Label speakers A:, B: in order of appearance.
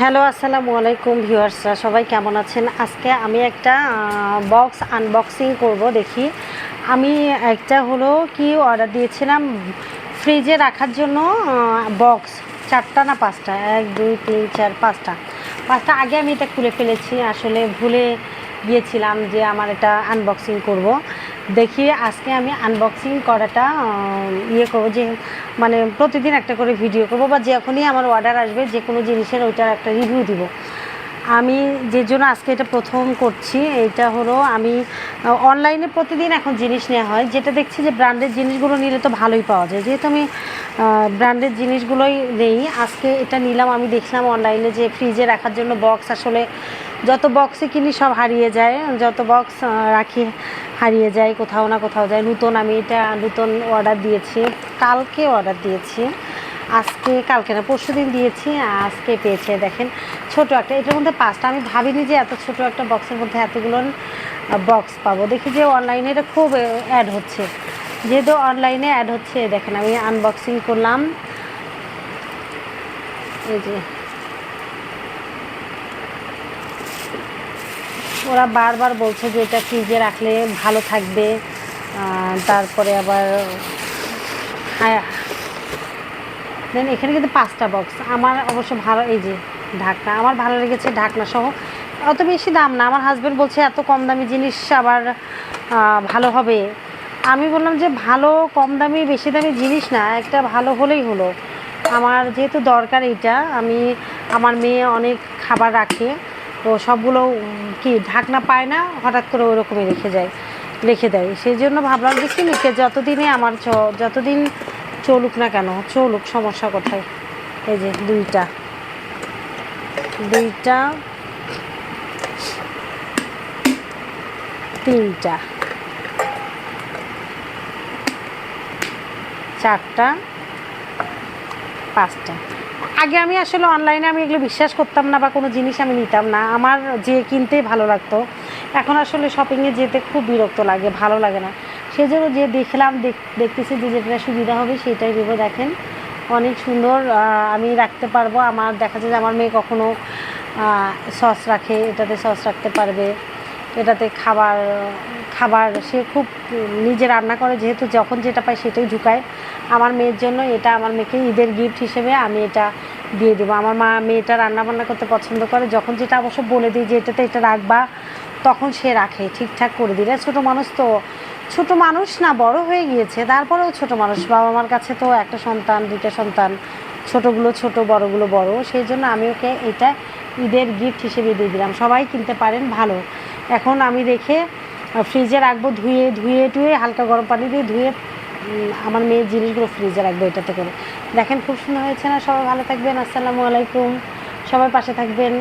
A: Hello, আসসালামু আলাইকুম ভিউয়ার্সরা, সবাই কেমন আছেন? আজকে আমি একটা বক্স আনবক্সিং করব। দেখি আমি একটা হলো কি অর্ডার দিয়েছিলাম ফ্রিজে রাখার জন্য। বক্স 4টা না 5টা, 1 2 3 4 5টা আগে আমি এটা খুলে ফেলেছি। আসলে ভুলে গিয়েছিলাম যে আমার এটা আনবক্সিং করব। দেখি আজকে আমি আনবক্সিং করাটা করব, যে মানে প্রতিদিন একটা করে ভিডিও করব, বা যখনই আমার অর্ডার আসবে যে কোনো জিনিসের ওইটার একটা রিভিউ দিব। আমি যে জন্য আজকে এটা প্রথম করছি, এটা হলো আমি অনলাইনে প্রতিদিন এখন জিনিস নেওয়া হয়, যেটা দেখছি যে ব্র্যান্ডের জিনিসগুলো নিলে তো ভালোই পাওয়া যায়। যেহেতু আমি ব্র্যান্ডের জিনিসগুলোই নেই, আজকে এটা নিলাম। আমি দেখলাম অনলাইনে যে ফ্রিজে রাখার জন্য বক্স, আসলে যত বক্সে কিনি সব হারিয়ে যায়, যত বক্স রাখি হারিয়ে যায়, কোথাও না কোথাও যায়। আমি এটা নতুন অর্ডার দিয়েছি, কালকে অর্ডার দিয়েছি, কালকে না পরশু দিন দিয়েছি, আজকে পেয়েছে। দেখেন ছোটো একটা, এটার মধ্যে 5টা। আমি ভাবিনি যে এত ছোটো একটা বক্সের মধ্যে এতগুলো বক্স পাবো। দেখি যে অনলাইনে এটা খুব অ্যাড হচ্ছে, যেহেতু অনলাইনে অ্যাড হচ্ছে। দেখেন আমি আনবক্সিং করলাম, এই যে ওরা বারবার বলছে যে এটা ফ্রিজে রাখলে ভালো থাকবে। তারপরে আবার দেন এখানে কিন্তু 5টা বক্স। আমার অবশ্য ভালো, এই যে ঢাকনা আমার ভালো লেগেছে, ঢাকনা সহ। অত বেশি দাম না। আমার হাজব্যান্ড বলছে এত কম দামি জিনিস আবার ভালো হবে। আমি বললাম যে ভালো কম দামি বেশি দামি জিনিস না, একটা ভালো হলেই হলো। আমার যেহেতু দরকার এইটা, আমার মেয়ে অনেক খাবার রাখে, তো সবগুলো কি ঢাকনা পায় না, হঠাৎ করে ওরকমই রেখে দেয়। সেই জন্য ভাবলাম যে কি লিখে যতদিনে আমার যতদিন চলুক না কেন, চলুক, সমস্যা কোথায়। এই যে দুইটা 3টা 4টা 5টা। আগে আমি আসলে অনলাইনে আমি এগুলো বিশ্বাস করতাম না, বা কোনো জিনিস আমি নিতাম না, আমার যে কিনতেই ভালো লাগতো। এখন আসলে শপিংয়ে যেতে খুব বিরক্ত লাগে, ভালো লাগে না। সেই জন্য যে দেখলাম, দেখতেছি যে যেটা সুবিধা হবে সেটাই দেবো। দেখেন অনেক সুন্দর, আমি রাখতে পারবো। আমার দেখা যায় যে আমার মেয়ে কখনো সস রাখে, এটাতে সস রাখতে পারবে। এটাতে খাবার সে খুব নিজে রান্না করে, যেহেতু যখন যেটা পায় সেটাই ঢুকায়। আমার মেয়ের জন্য এটা, আমার মেয়েকে ঈদের গিফট হিসেবে আমি এটা দিয়ে দেবো। আমার মেয়েটা রান্নাবান্না করতে পছন্দ করে, যখন যেটা অবশ্য বলে দিই যে এটাতে এটা রাখবা, তখন সে রাখে, ঠিকঠাক করে দিলে। ছোটো মানুষ তো, ছোটো মানুষ না, বড় হয়ে গিয়েছে, তারপরেও ছোটো মানুষ। বাবা মার কাছে তো একটা সন্তান, 2টা সন্তান, ছোটোগুলো ছোট, বড়গুলো বড়। সেই জন্য আমি ওকে এটা ঈদের গিফট হিসেবে দিয়ে দিলাম। সবাই কিনতে পারেন, ভালো। এখন আমি রেখে ফ্রিজে রাখবো, ধুয়ে হালকা গরম পানি দিয়ে ধুয়ে আমার মেয়ের জিনিসগুলো ফ্রিজে রাখবো এটাতে করে। দেখেন খুব সুন্দর হয়েছে না? সবাই ভালো থাকবেন, আসসালামু আলাইকুম, সবাই পাশে থাকবেন।